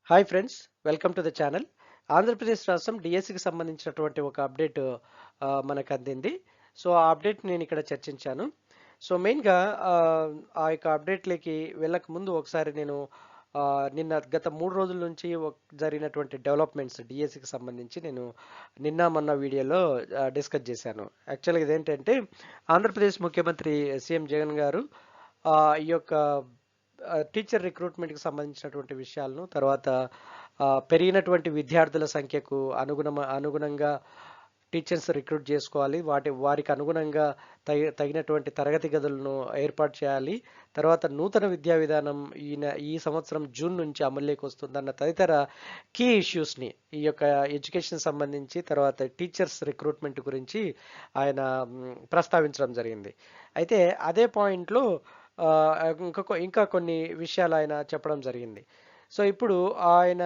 Hi friends, welcome to the channel. Andhra Pradesh రాష్ట్రం డిఎస్సికి సంబంధించినటువంటి ఒక అప్డేట్ మనకు అందింది. సో ఆ అప్డేట్ నేను ఇక్కడ చర్చించాను. సో మెయిన్గా ఆ యొక్క అప్డేట్లకి వెళ్ళక ముందు ఒకసారి నేను నిన్న గత 3 రోజుల నుంచి జరిగినటువంటి డెవలప్మెంట్స్ డిఎస్సికి సంబంధించి నేను నిన్న మొన్న వీడియోలో డిస్కస్ చేశాను. యాక్చువల్గా ఇదేంటంటే ఆంధ్రప్రదేశ్ ముఖ్యమంత్రి సీఎం జగన్ గారు ఆ, ఈ యొక్క టీచర్ రిక్రూట్మెంట్కి సంబంధించినటువంటి విషయాలను తర్వాత పెరిగినటువంటి విద్యార్థుల సంఖ్యకు అనుగుణంగా టీచర్స్ రిక్రూట్ చేసుకోవాలి, వారికి అనుగుణంగా తగినటువంటి తరగతి గదులను ఏర్పాటు చేయాలి, తర్వాత నూతన విద్యా విధానం ఈ సంవత్సరం జూన్ నుంచి అమల్లోకి వస్తుందన్న తదితర కీ ఇష్యూస్ని ఈ యొక్క ఎడ్యుకేషన్ సంబంధించి తర్వాత టీచర్స్ రిక్రూట్మెంట్ గురించి ఆయన ప్రస్తావించడం జరిగింది. అయితే అదే పాయింట్లో ఆ, ఇంకా కొన్ని విషయాలు ఆయన చెప్పడం జరిగింది. సో ఇప్పుడు ఆయన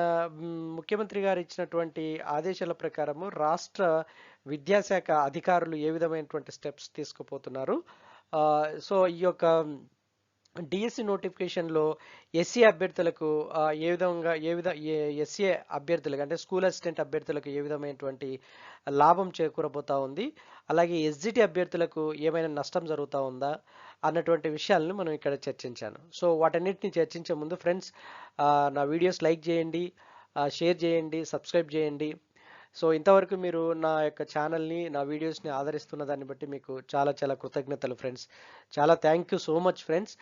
ముఖ్యమంత్రి గారు ఇచ్చినటువంటి ఆదేశాల ప్రకారము రాష్ట్ర విద్యాశాఖ అధికారులు ఏ విధమైనటువంటి స్టెప్స్ తీసుకుపోతున్నారు. సో ఈ యొక్క డిఎస్సి నోటిఫికేషన్లో ఎస్సీ అభ్యర్థులకు ఎస్సీ అభ్యర్థులకు అంటే స్కూల్ అసిస్టెంట్ అభ్యర్థులకు ఏ విధమైనటువంటి లాభం చేకూరబోతా ఉంది, అలాగే ఎస్జిటి అభ్యర్థులకు ఏమైనా నష్టం జరుగుతూ ఉందా అన్నటువంటి విషయాలను మనం ఇక్కడ చర్చించాను. సో వాటన్నిటిని చర్చించే ముందు ఫ్రెండ్స్, నా వీడియోస్ లైక్ చేయండి, షేర్ చేయండి, సబ్స్క్రైబ్ చేయండి. సో ఇంతవరకు మీరు నా యొక్క ఛానల్ని, నా వీడియోస్ని ఆదరిస్తున్న దాన్ని బట్టి మీకు చాలా చాలా కృతజ్ఞతలు ఫ్రెండ్స్. చాలా thank you so much friends.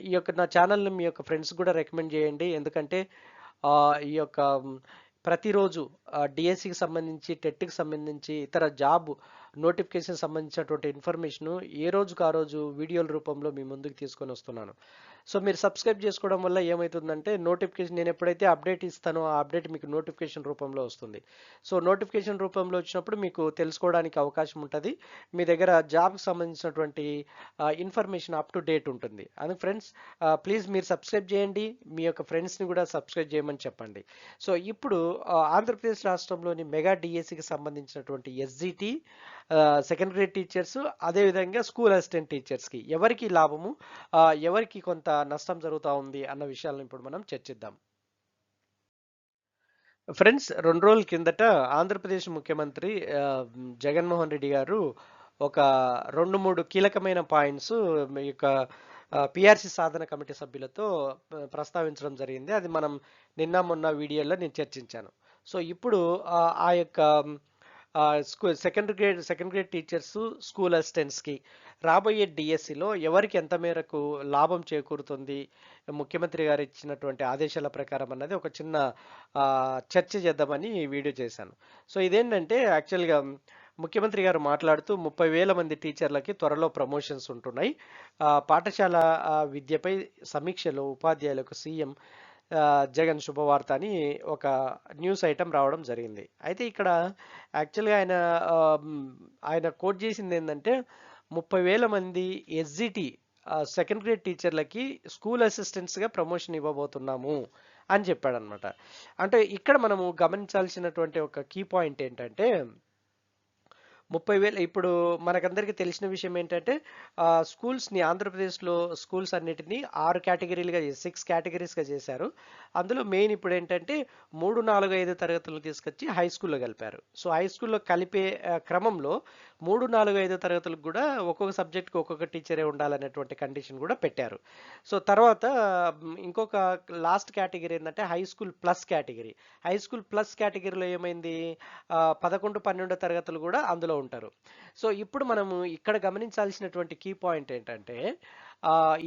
ఈ యొక్క నా ఛానల్ని మీ యొక్క ఫ్రెండ్స్ కూడా రికమెండ్ చేయండి. ఎందుకంటే ఈ యొక్క ప్రతిరోజు డిఎస్సికి సంబంధించి, టెట్కి సంబంధించి, ఇతర జాబ్ నోటిఫికేషన్ సంబంధించినటువంటి ఇన్ఫర్మేషన్ ఏ రోజుకు ఆ రోజు వీడియోల రూపంలో మీ ముందుకు తీసుకొని వస్తున్నాను. సో మీరు సబ్స్క్రైబ్ చేసుకోవడం వల్ల ఏమవుతుందంటే నోటిఫికేషన్ నేను ఎప్పుడైతే అప్డేట్ ఇస్తానో ఆ అప్డేట్ మీకు నోటిఫికేషన్ రూపంలో వస్తుంది. సో నోటిఫికేషన్ రూపంలో వచ్చినప్పుడు మీకు తెలుసుకోవడానికి అవకాశం ఉంటుంది. మీ దగ్గర జాబ్కి సంబంధించినటువంటి ఇన్ఫర్మేషన్ అప్ టు డేట్ ఉంటుంది. అందుకు ఫ్రెండ్స్, ప్లీజ్ మీరు సబ్స్క్రైబ్ చేయండి, మీ యొక్క ఫ్రెండ్స్ని కూడా సబ్స్క్రైబ్ చేయమని చెప్పండి. సో ఇప్పుడు ఆంధ్రప్రదేశ్ రాష్ట్రంలోని మెగా డిఎస్సికి సంబంధించినటువంటి ఎస్జిటి సెకండ్ గ్రేడ్ టీచర్స్, అదేవిధంగా స్కూల్ అసిస్టెంట్ టీచర్స్కి ఎవరికి లాభము, ఎవరికి కొంత నష్టం జరుగుతూ ఉంది అన్న విషయాలను ఇప్పుడు మనం చర్చిద్దాం. ఫ్రెండ్స్, 2 రోజుల కిందట ఆంధ్రప్రదేశ్ ముఖ్యమంత్రి జగన్మోహన్ రెడ్డి గారు ఒక 2-3 కీలకమైన పాయింట్స్ ఈ యొక్క పిఆర్సి సాధన కమిటీ సభ్యులతో ప్రస్తావించడం జరిగింది. అది మనం నిన్న మొన్న వీడియోలో నేను చర్చించాను. సో ఇప్పుడు ఆ యొక్క సెకండ్ గ్రేడ్ టీచర్స్, స్కూల్ అసిస్టెంట్స్కి రాబోయే డిఎస్సిలో ఎవరికి ఎంత మేరకు లాభం చేకూరుతుంది ముఖ్యమంత్రి గారు ఇచ్చినటువంటి ఆదేశాల ప్రకారం అన్నది ఒక చిన్న చర్చ చేద్దామని వీడియో చేశాను. సో ఇదేంటంటే యాక్చువల్గా ముఖ్యమంత్రి గారు మాట్లాడుతూ 30,000 మంది టీచర్లకి త్వరలో ప్రమోషన్స్ ఉంటున్నాయి. పాఠశాల విద్యపై సమీక్షలో ఉపాధ్యాయులకు సీఎం జగన్ శుభవార్త అని ఒక న్యూస్ ఐటమ్ రావడం జరిగింది. అయితే ఇక్కడ యాక్చువల్గా ఆయన కోట్ చేసింది ఏంటంటే 30,000 మంది ఎస్జిటి సెకండ్ గ్రేడ్ టీచర్లకి స్కూల్ అసిస్టెంట్స్గా ప్రమోషన్ ఇవ్వబోతున్నాము అని చెప్పాడనమాట. అంటే ఇక్కడ మనము గమనించాల్సినటువంటి ఒక కీ పాయింట్ ఏంటంటే 30,000 ఇప్పుడు మనకందరికీ తెలిసిన విషయం ఏంటంటే స్కూల్స్ని ఆంధ్రప్రదేశ్లో స్కూల్స్ అన్నిటినీ 6 కేటగిరీలుగా 6 కేటగిరీస్గా చేశారు. అందులో మెయిన్ ఇప్పుడు ఏంటంటే 3, 4, 5 తరగతులు తీసుకొచ్చి హై స్కూల్లో కలిపారు. సో హై స్కూల్లో కలిపే క్రమంలో 3, 4, 5 తరగతులకు కూడా ఒక్కొక్క సబ్జెక్ట్కి ఒక్కొక్క టీచరే ఉండాలనేటువంటి కండిషన్ కూడా పెట్టారు. సో తర్వాత ఇంకొక లాస్ట్ కేటగిరీ ఏంటంటే high school plus category. High school plus కేటగిరీలో ఏమైంది, 11, 12 తరగతులు కూడా అందులో ఉంటారు. సో ఇప్పుడు మనము ఇక్కడ గమనించాల్సినటువంటి కీ పాయింట్ ఏంటంటే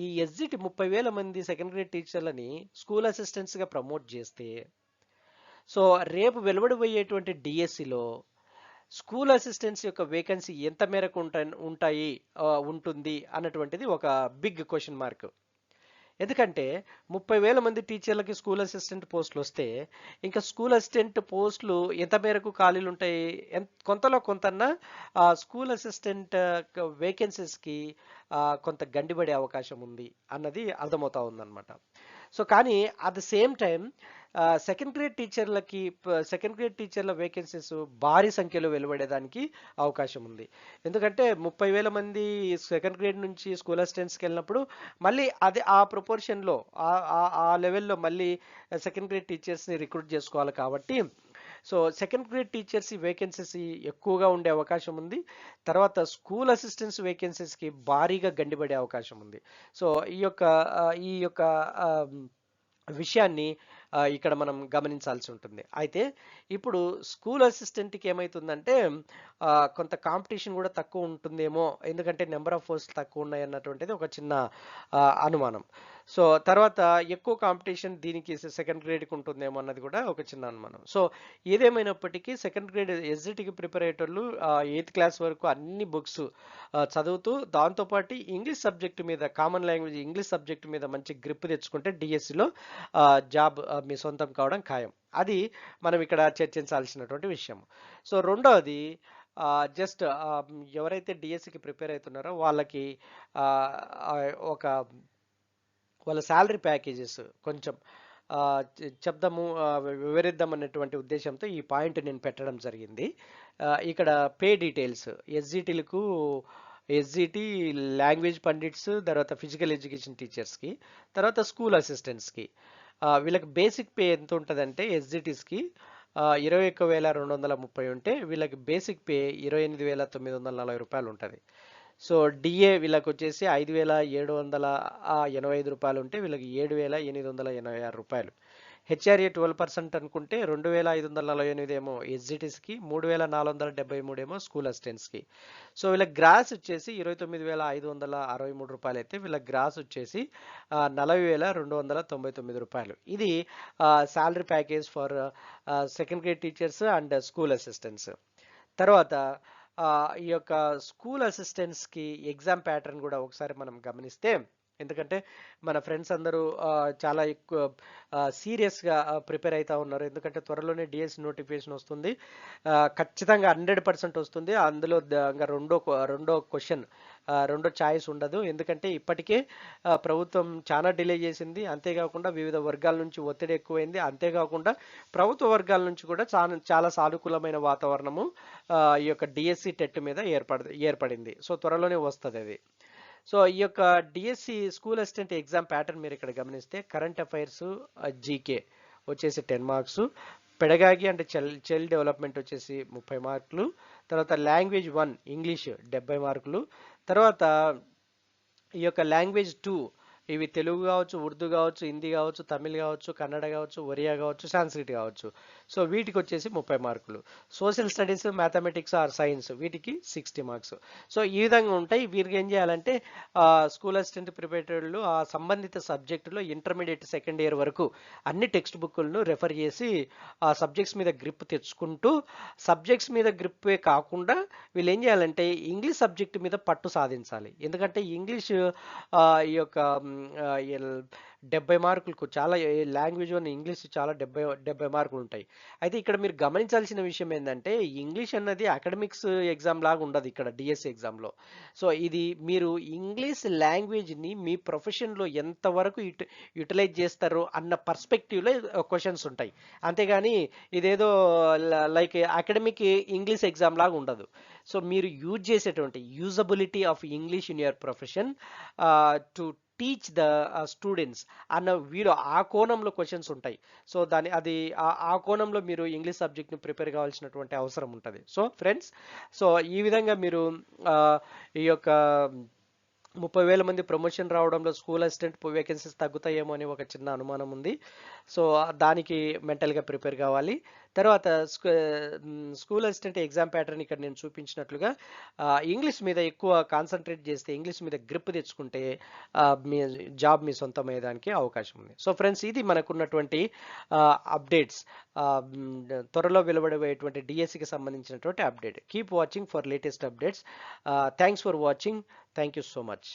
ఈ ఎస్జిటి 30,000 మంది సెకండ్ గ్రేడ్ టీచర్లని స్కూల్ అసిస్టెంట్స్గా ప్రమోట్ చేస్తే, సో రేపు వెలువడబోయేటువంటి డిఎస్సిలో స్కూల్ అసిస్టెంట్స్ యొక్క వేకెన్సీ ఎంత మేరకు ఉంటుంది అన్నటువంటిది ఒక బిగ్ క్వశ్చన్ మార్క్. ఎందుకంటే 30,000 మంది టీచర్లకి స్కూల్ అసిస్టెంట్ పోస్టులు వస్తే ఇంకా స్కూల్ అసిస్టెంట్ పోస్టులు ఎంత మేరకు ఖాళీలు ఉంటాయి, కొంతలో కొంతన్నా స్కూల్ అసిస్టెంట్ వేకెన్సీస్కి కొంత గండిపడే అవకాశం ఉంది అన్నది అర్థమవుతా ఉందన్నమాట. సో కానీ at the same time second grade టీచర్ల వేకెన్సీస్ భారీ సంఖ్యలో వెలువడేదానికి అవకాశం ఉంది. ఎందుకంటే 30,000 మంది సెకండ్ గ్రేడ్ నుంచి స్కూల్ అసిస్టెంట్స్కి వెళ్ళినప్పుడు మళ్ళీ అదే ఆ ప్రపోర్షన్లో ఆ లెవెల్లో మళ్ళీ సెకండ్ గ్రేడ్ టీచర్స్ని రిక్రూట్ చేసుకోవాలి కాబట్టి so second grade teachers vacancies ఎక్కువగా ఉండే అవకాశం ఉంది. తర్వాత స్కూల్ అసిస్టెంట్స్ వేకెన్సీస్కి భారీగా గండిపడే అవకాశం ఉంది. సో ఈ యొక్క ఆ, విషయాన్ని ఇక్కడ మనం గమనించాల్సి ఉంటుంది. అయితే ఇప్పుడు స్కూల్ అసిస్టెంట్కి ఏమవుతుందంటే కొంత కాంపిటీషన్ కూడా తక్కువ ఉంటుందేమో, ఎందుకంటే నెంబర్ ఆఫ్ పోస్టులు తక్కువ ఉన్నాయి అన్నటువంటిది ఒక చిన్న అనుమానం. సో తర్వాత ఎక్కువ కాంపిటీషన్ దీనికి సెకండ్ గ్రేడ్కి ఉంటుందేమో అన్నది కూడా ఒక చిన్న అనుమానం. సో ఏదేమైనప్పటికీ సెకండ్ గ్రేడ్ ఎస్జిటికి ప్రిపేర్ అయ్యేటోళ్ళు 8th క్లాస్ వరకు అన్ని బుక్స్ చదువుతూ దాంతోపాటు ఇంగ్లీష్ సబ్జెక్ట్ మీద, కామన్ లాంగ్వేజ్ ఇంగ్లీష్ సబ్జెక్ట్ మీద మంచి గ్రిప్ తెచ్చుకుంటే డిఎస్సిలో జాబ్ మీ సొంతం కావడం ఖాయం. అది మనం ఇక్కడ చర్చించాల్సినటువంటి విషయం. సో రెండవది జస్ట్ ఎవరైతే డిఎస్సికి ప్రిపేర్ అవుతున్నారో వాళ్ళకి ఒక వాళ్ళ శాలరీ ప్యాకేజెస్ కొంచెం చెప్దాము, వివరిద్దాం అన్నటువంటి ఉద్దేశంతో ఈ పాయింట్ నేను పెట్టడం జరిగింది. ఇక్కడ pay details SGT language pundits, తర్వాత ఫిజికల్ ఎడ్యుకేషన్ టీచర్స్కి, తర్వాత స్కూల్ అసిస్టెంట్స్కి వీళ్ళకి బేసిక్ పే ఎంత ఉంటుందంటే ఎస్జిటిస్కి 21,230 ఉంటే వీళ్ళకి బేసిక్ పే 28,940 రూపాయలు ఉంటుంది. సో డిఏ వీళ్ళకి వచ్చేసి 5,785 రూపాయలు ఉంటే వీళ్ళకి 7,886 రూపాయలు. హెచ్ఆర్ఏ 12% అనుకుంటే 2,548 ఏమో ఎస్జిటిస్కి, 3,473 ఏమో స్కూల్ అసిస్టెంట్స్కి. సో వీళ్ళకి గ్రాస్ వచ్చేసి 29,563 రూపాయలు అయితే వీళ్ళకి గ్రాస్ వచ్చేసి 40,299 రూపాయలు. ఇది salary package for second grade teachers and school assistants. తర్వాత ఈ యొక్క స్కూల్ అసిస్టెంట్స్కి ఎగ్జామ్ ప్యాటర్న్ కూడా ఒకసారి మనం గమనిస్తే, ఎందుకంటే మన ఫ్రెండ్స్ అందరూ చాలా ఎక్కువ సీరియస్గా ప్రిపేర్ అవుతూ ఉన్నారు. ఎందుకంటే త్వరలోనే డిఎస్సి నోటిఫికేషన్ వస్తుంది, ఖచ్చితంగా 100% వస్తుంది. అందులో ఇంకా రెండో ఛాయిస్ ఉండదు. ఎందుకంటే ఇప్పటికే ప్రభుత్వం చాలా డిలే చేసింది, అంతేకాకుండా వివిధ వర్గాల నుంచి ఒత్తిడి ఎక్కువైంది, అంతేకాకుండా ప్రభుత్వ వర్గాల నుంచి కూడా చాలా సానుకూలమైన వాతావరణము ఈ యొక్క డిఎస్సి టెట్ మీద ఏర్పడింది. సో త్వరలోనే వస్తుంది అది. సో ఈ యొక్క DSC school assistant exam pattern మీరు ఇక్కడ గమనిస్తే కరెంట్ అఫైర్స్ జీకే వచ్చేసి 10 మార్క్స్, పెడగాగి అంటే చైల్డ్ డెవలప్మెంట్ వచ్చేసి 30 మార్కులు, తర్వాత లాంగ్వేజ్ 1 ఇంగ్లీష్ 70 మార్కులు, తర్వాత ఈ యొక్క లాంగ్వేజ్ 2 ఇవి తెలుగు కావచ్చు, ఉర్దూ కావచ్చు, హిందీ కావచ్చు, తమిళ్ కావచ్చు, కన్నడ కావచ్చు, ఒరియా కావచ్చు, సాంస్క్రిట్ కావచ్చు. సో వీటికి వచ్చేసి 30 మార్కులు. Social studies, mathematics are science వీటికి 60 మార్క్స్. సో ఈ విధంగా ఉంటాయి. వీరికి ఏం చేయాలంటే స్కూల్ అసిస్టెంట్ ప్రిపరేటర్లు ఆ సంబంధిత సబ్జెక్టులో ఇంటర్మీడియట్ సెకండ్ ఇయర్ వరకు అన్ని టెక్స్ట్ బుక్లను రెఫర్ చేసి ఆ సబ్జెక్ట్స్ మీద గ్రిప్ తెచ్చుకుంటూ, సబ్జెక్ట్స్ మీద గ్రిప్పే కాకుండా వీళ్ళు ఏం చేయాలంటే ఇంగ్లీష్ సబ్జెక్ట్ మీద పట్టు సాధించాలి. ఎందుకంటే ఇంగ్లీష్ ఈ యొక్క 70 మార్కులకు చాలా, లాంగ్వేజ్ 1 ఇంగ్లీష్ చాలా 70 మార్కులు ఉంటాయి. అయితే ఇక్కడ మీరు గమనించాల్సిన విషయం ఏంటంటే ఇంగ్లీష్ అన్నది అకాడమిక్స్ ఎగ్జామ్ లాగా ఉండదు ఇక్కడ డిఎస్సి ఎగ్జామ్లో. సో ఇది మీరు ఇంగ్లీష్ లాంగ్వేజ్ని మీ ప్రొఫెషన్లో ఎంతవరకు యూటిలైజ్ చేస్తారు అన్న పర్స్పెక్టివ్లో క్వశ్చన్స్ ఉంటాయి, అంతేగాని ఇదేదో లైక్ అకాడమిక్ ఇంగ్లీష్ ఎగ్జామ్ లాగా ఉండదు. సో మీరు యూజ్ చేసేటువంటి usability of English in your profession to teach the students అన్న ఆ కోణంలో క్వశ్చన్స్ ఉంటాయి. సో ఆ కోణంలో మీరు ఇంగ్లీష్ సబ్జెక్ట్ని ప్రిపేర్ కావాల్సినటువంటి అవసరం ఉంటుంది. సో ఫ్రెండ్స్, సో ఈ విధంగా మీరు ఈ యొక్క 30,000 మంది ప్రమోషన్ రావడంలో స్కూల్ అసిస్టెంట్ వేకెన్సీస్ తగ్గుతాయేమో అని ఒక చిన్న అనుమానం ఉంది. సో దానికి మెంటల్గా ప్రిపేర్ కావాలి. తర్వాత స్కూల్ అసిస్టెంట్ ఎగ్జామ్ ప్యాటర్న్ ఇక్కడ నేను చూపించినట్లుగా ఇంగ్లీష్ మీద ఎక్కువ కాన్సన్ట్రేట్ చేస్తే, ఇంగ్లీష్ మీద గ్రిప్ తెచ్చుకుంటే మీ జాబ్ మీ సొంతమయ్యేదానికి అవకాశం ఉంది. సో ఫ్రెండ్స్, ఇది మనకున్నటువంటి అప్డేట్స్, త్వరలో వెలువడబోయేటువంటి డిఎస్సికి సంబంధించినటువంటి update. Keep watching for latest updates. Thanks for watching. Thank you so much.